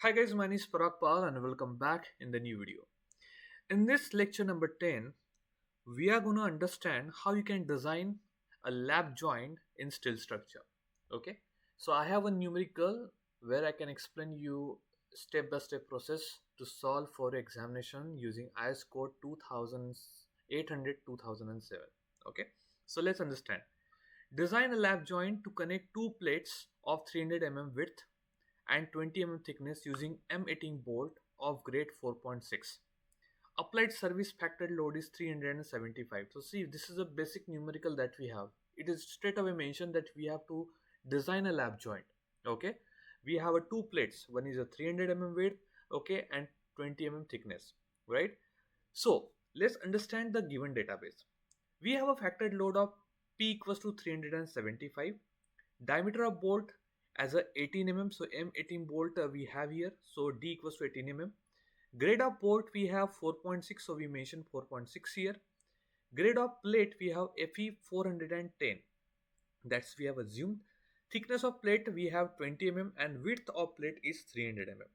Hi guys, my name is Parag Pal and welcome back in the new video. In this lecture number 10, we are going to understand how you can design a lap joint in steel structure. Okay, so I have a numerical where I can explain you step-by-step process to solve for examination using IS code 2800 2007. Okay, so let's understand. Design a lap joint to connect two plates of 300 mm width and 20 mm thickness using M18 bolt of grade 4.6. Applied service factor load is 375. So see, this is a basic numerical that we have. It is straight away mentioned that we have to design a lap joint. Okay, we have a two plates. One is a 300 mm width, okay, and 20 mm thickness, right? So let's understand the given database. We have a factored load of P equals to 375. Diameter of bolt as a 18 mm, so M18 bolt we have here, so D equals to 18 mm. Grade of bolt we have 4.6, so we mentioned 4.6 here. Grade of plate we have Fe 410, that's we have assumed. Thickness of plate we have 20 mm and width of plate is 300 mm.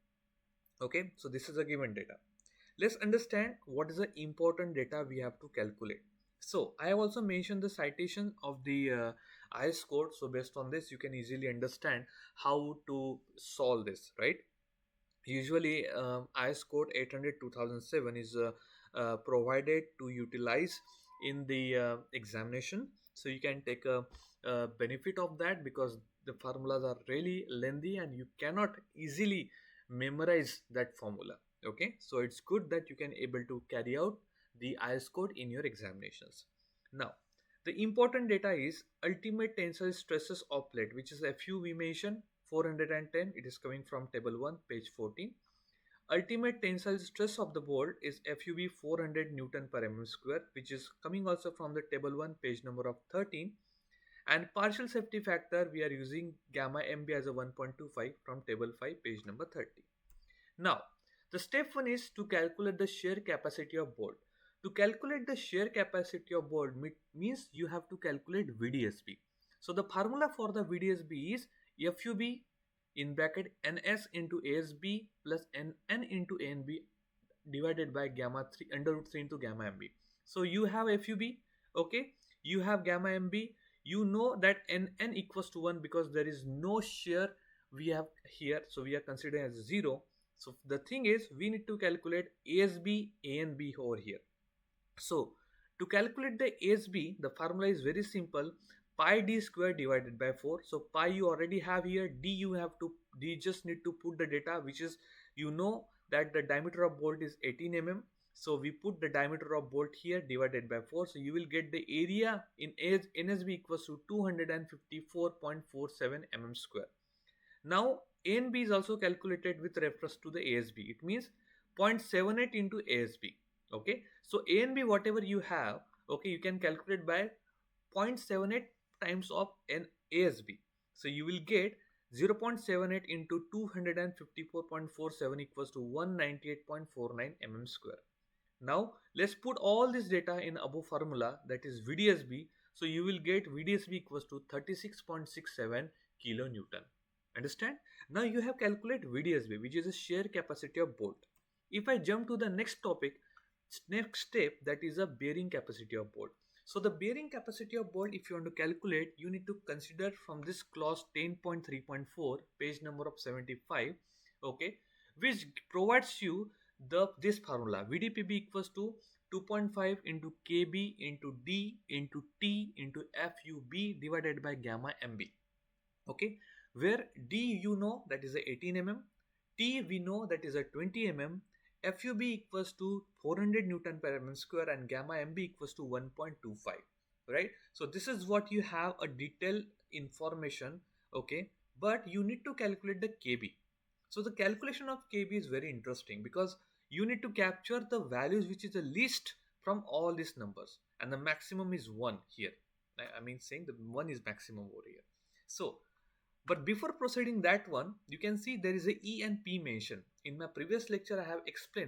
Okay, so this is a given data. Let's understand what is the important data we have to calculate. So I have also mentioned the citation of the IS code. So based on this, you can easily understand how to solve this, right? Usually IS code 800 2007 is provided to utilize in the examination. So you can take a benefit of that because the formulas are really lengthy and you cannot easily memorize that formula. Okay, so it's good that you can able to carry out the IS code in your examinations. Now the important data is ultimate tensile stresses of plate, which is FU we mentioned 410. It is coming from table 1 page 14. Ultimate tensile stress of the bolt is FUB 400 Newton per mm square, which is coming also from the table 1 page number of 13. And partial safety factor we are using gamma MB as a 1.25 from table 5 page number 30. Now the step 1 is to calculate the shear capacity of bolt. To calculate the shear capacity of bolt means you have to calculate VDSB. So the formula for the VDSB is FUB in bracket NS into ASB plus NN into ANB divided by gamma 3 under root 3 into gamma MB. So you have FUB, okay, you have gamma MB, you know that NN equals to 1 because there is no shear we have here, so we are considering as 0. So the thing is we need to calculate ASB ANB over here. So to calculate the ASB, the formula is very simple. Pi d square divided by 4. So pi you already have here. D you have to, D just need to put the data, which is, you know that the diameter of bolt is 18 mm. So we put the diameter of bolt here divided by 4. So you will get the area in NSB equals to 254.47 mm square. Now ANB is also calculated with reference to the ASB. It means 0.78 into ASB. Okay, so A and B whatever you have, okay, you can calculate by 0.78 times of an ASB. So you will get 0.78 into 254.47 equals to 198.49 mm square. Now let's put all this data in above formula, that is VDSB. So you will get VDSB equals to 36.67 kilonewton. Understand? Now you have calculated VDSB, which is a shear capacity of bolt. If I jump to the next topic, next step, that is a bearing capacity of bolt. So the bearing capacity of bolt, if you want to calculate, you need to consider from this clause 10.3.4 page number of 75, okay, which provides you this formula VDPB equals to 2.5 into KB into D into T into FUB divided by gamma MB. Okay, where D you know that is a 18 mm, T we know that is a 20 mm, FUB equals to 400 Newton per mm square and gamma MB equals to 1.25, right? So this is what you have a detailed information, okay, but you need to calculate the KB. So the calculation of KB is very interesting because you need to capture the values which is the least from all these numbers, and the maximum is 1 here. I mean saying the 1 is maximum over here. So but before proceeding that one, you can see there is a E and P mention. In my previous lecture, I have explained